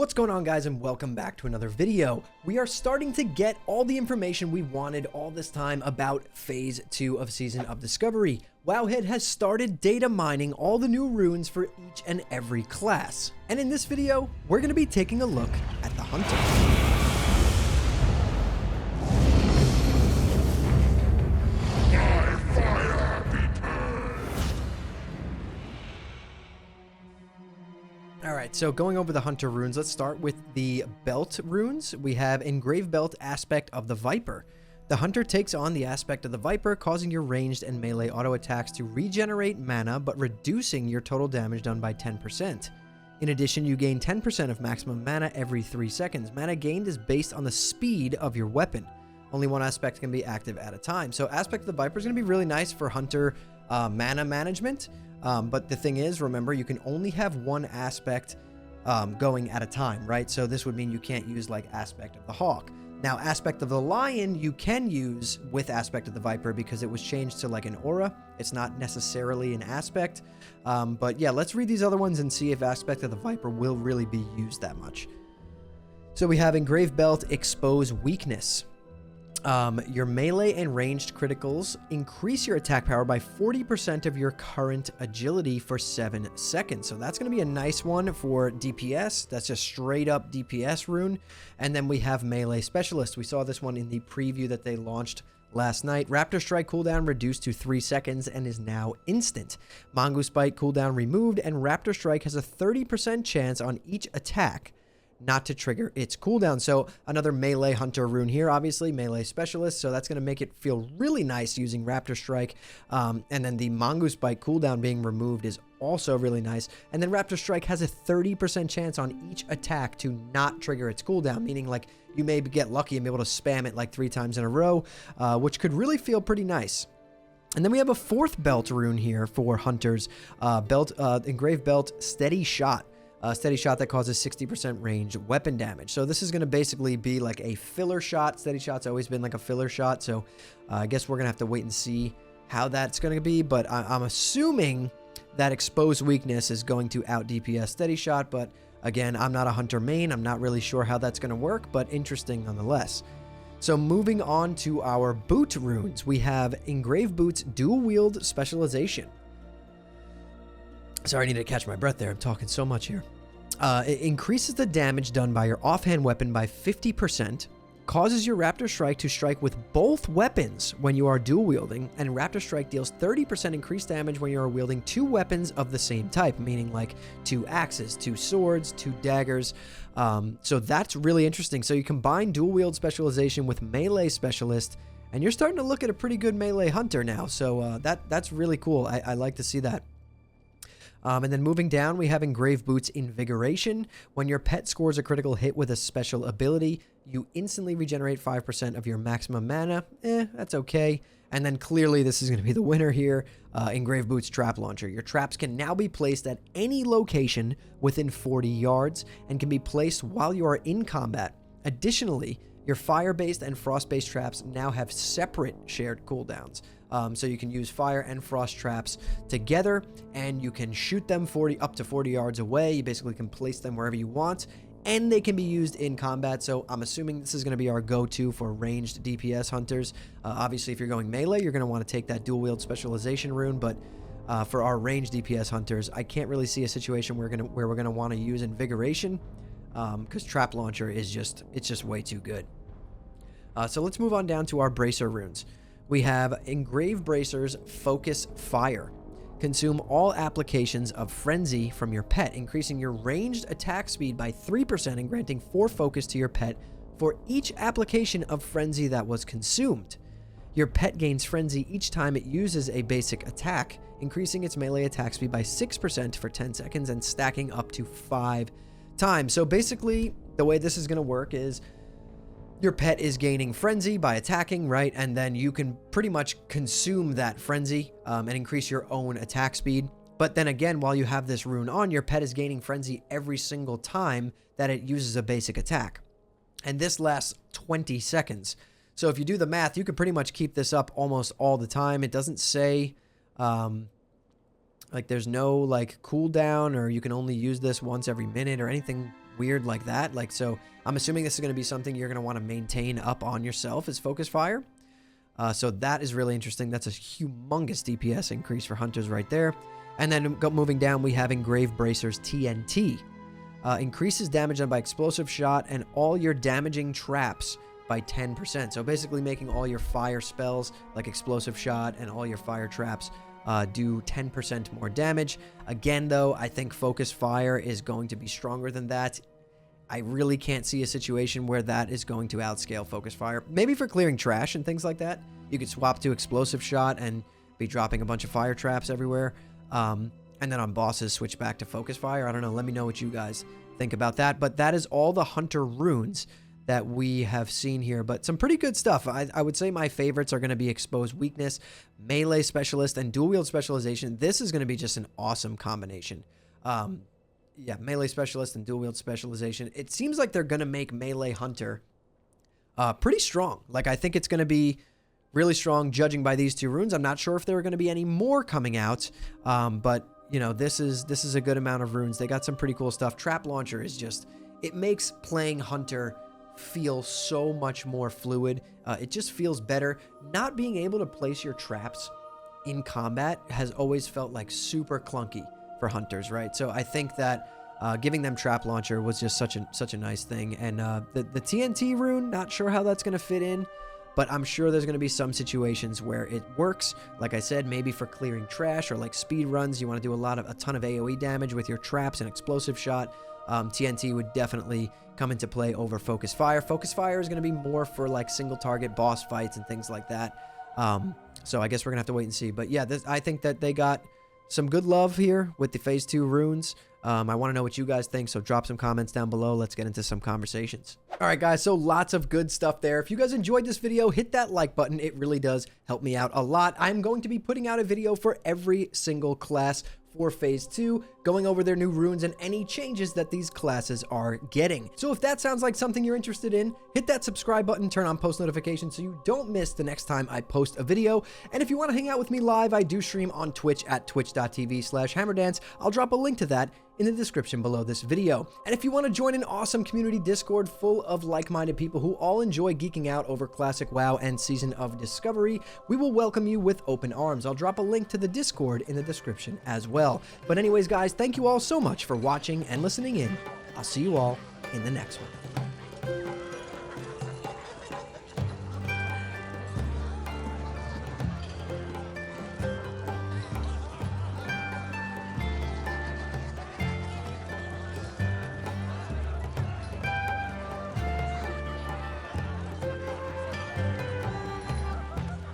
What's going on, guys, and welcome back to another video. We are starting to get all the information we wanted all this time about Phase 2 of Season of Discovery. Wowhead has started data mining all the new runes for each and every class. And in this video, we're going to be taking a look at the Hunter. Alright, so going over the Hunter runes, let's start with the Belt runes. We have Engraved Belt Aspect of the Viper. The Hunter takes on the aspect of the Viper, causing your ranged and melee auto attacks to regenerate mana, but reducing your total damage done by 10%. In addition, you gain 10% of maximum mana every 3 seconds. Mana gained is based on the speed of your weapon. Only one aspect can be active at a time. So Aspect of the Viper is going to be really nice for Hunter mana management. But the thing is, remember, you can only have one aspect going at a time, right? So this would mean you can't use like Aspect of the Hawk. Now, Aspect of the Lion, you can use with Aspect of the Viper because it was changed to like an aura. It's not necessarily an aspect. But yeah, let's read these other ones and see if Aspect of the Viper will really be used that much. So we have Engraved Belt Expose Weakness. Your melee and ranged criticals increase your attack power by 40% of your current agility for 7 seconds. So that's going to be a nice one for DPS. That's a straight up DPS rune. And then we have Melee Specialist. We saw this one in the preview that they launched last night. Raptor Strike cooldown reduced to 3 seconds and is now instant. Mongoose Bite cooldown removed, and Raptor Strike has a 30% chance on each attack not to trigger its cooldown. So another melee hunter rune here, obviously melee specialist, so that's going to make it feel really nice using Raptor Strike. And then the Mongoose Bite cooldown being removed is also really nice. And then Raptor Strike has a 30% chance on each attack to not trigger its cooldown, meaning like you may get lucky and be able to spam it like 3 times in a row, which could really feel pretty nice. And then we have a 4th belt rune here for hunters, Engraved Belt Steady Shot. Steady Shot that causes 60% range weapon damage. So this is going to basically be like a filler shot. Steady Shot's always been like a filler shot. So I guess we're going to have to wait and see how that's going to be. But I'm assuming that Exposed Weakness is going to out DPS Steady Shot. But again, I'm not a Hunter main. I'm not really sure how that's going to work, but interesting nonetheless. So moving on to our boot runes, we have Engraved Boots Dual Wield Specialization. Sorry, I need to catch my breath there. I'm talking so much here. It increases the damage done by your offhand weapon by 50%, causes your Raptor Strike to strike with both weapons when you are dual wielding, and Raptor Strike deals 30% increased damage when you are wielding 2 weapons of the same type, meaning like 2 axes, 2 swords, 2 daggers. So that's really interesting. So you combine dual wield specialization with melee specialist, and you're starting to look at a pretty good melee hunter now. So that's really cool. I like to see that. And then moving down, we have Engraved Boots Invigoration. When your pet scores a critical hit with a special ability, you instantly regenerate 5% of your maximum mana. That's okay. And then clearly this is going to be the winner here, Engraved Boots Trap Launcher. Your traps can now be placed at any location within 40 yards and can be placed while you are in combat. Additionally, your fire-based and frost-based traps now have separate shared cooldowns. So you can use fire and frost traps together, and you can shoot them up to 40 yards away. You basically can place them wherever you want, and they can be used in combat. So I'm assuming this is going to be our go-to for ranged DPS hunters. Obviously, if you're going melee, you're going to want to take that dual wield specialization rune, but for our ranged DPS hunters, I can't really see a situation where we're going to want to use Invigoration, because Trap Launcher is just way too good. So let's move on down to our Bracer runes. We have Engraved Bracers Focus Fire. Consume all applications of Frenzy from your pet, increasing your ranged attack speed by 3% and granting 4 focus to your pet for each application of Frenzy that was consumed. Your pet gains Frenzy each time it uses a basic attack, increasing its melee attack speed by 6% for 10 seconds and stacking up to 5 times. So basically, the way this is going to work is your pet is gaining Frenzy by attacking, right? And then you can pretty much consume that Frenzy and increase your own attack speed. But then again, while you have this rune on, your pet is gaining Frenzy every single time that it uses a basic attack. And this lasts 20 seconds. So if you do the math, you could pretty much keep this up almost all the time. It doesn't say, like there's no like cooldown or you can only use this once every minute or anything weird like that. Like, so I'm assuming this is going to be something you're going to want to maintain up on yourself as Focus Fire. So that is really interesting. That's a humongous DPS increase for hunters right there. And then moving down, we have Engraved Bracers TNT. Increases damage done by explosive shot and all your damaging traps by 10%. So basically making all your fire spells like explosive shot and all your fire traps do 10% more damage. Again, though, I think Focus Fire is going to be stronger than that. I really can't see a situation where that is going to outscale Focus Fire. Maybe for clearing trash and things like that. You could swap to Explosive Shot and be dropping a bunch of fire traps everywhere. And then on bosses, switch back to Focus Fire. I don't know. Let me know what you guys think about that. But that is all the Hunter runes that we have seen here. But some pretty good stuff. I would say my favorites are going to be Exposed Weakness, Melee Specialist, and Dual Wield Specialization. This is going to be just an awesome combination. Yeah, Melee Specialist and Dual Wield Specialization. It seems like they're going to make Melee Hunter pretty strong. Like, I think it's going to be really strong judging by these two runes. I'm not sure if there are going to be any more coming out, but, you know, this is a good amount of runes. They got some pretty cool stuff. Trap Launcher is just, it makes playing Hunter feel so much more fluid. It just feels better. Not being able to place your traps in combat has always felt like super clunky for hunters, right? So I think that giving them Trap Launcher was just such a nice thing. And the TNT rune, not sure how that's going to fit in, but I'm sure there's going to be some situations where it works. Like I said, maybe for clearing trash or like speed runs, you want to do a ton of AoE damage with your traps and explosive shot. TNT would definitely come into play over Focus Fire. Focus Fire is going to be more for like single target boss fights and things like that. So I guess we're going to have to wait and see. But yeah, I think that they got some good love here with the Phase 2 runes. I want to know what you guys think, so drop some comments down below. Let's get into some conversations. All right, guys, so lots of good stuff there. If you guys enjoyed this video, hit that like button. It really does help me out a lot. I'm going to be putting out a video for every single class for Phase 2, going over their new runes and any changes that these classes are getting. So if that sounds like something you're interested in, hit that subscribe button, turn on post notifications so you don't miss the next time I post a video. And if you want to hang out with me live, I do stream on Twitch at twitch.tv/hammerdance. I'll drop a link to that in the description below this video. And if you want to join an awesome community Discord full of like-minded people who all enjoy geeking out over Classic WoW and Season of Discovery, we will welcome you with open arms. I'll drop a link to the Discord in the description as well. But anyways, guys, thank you all so much for watching and listening in. I'll see you all in the next one.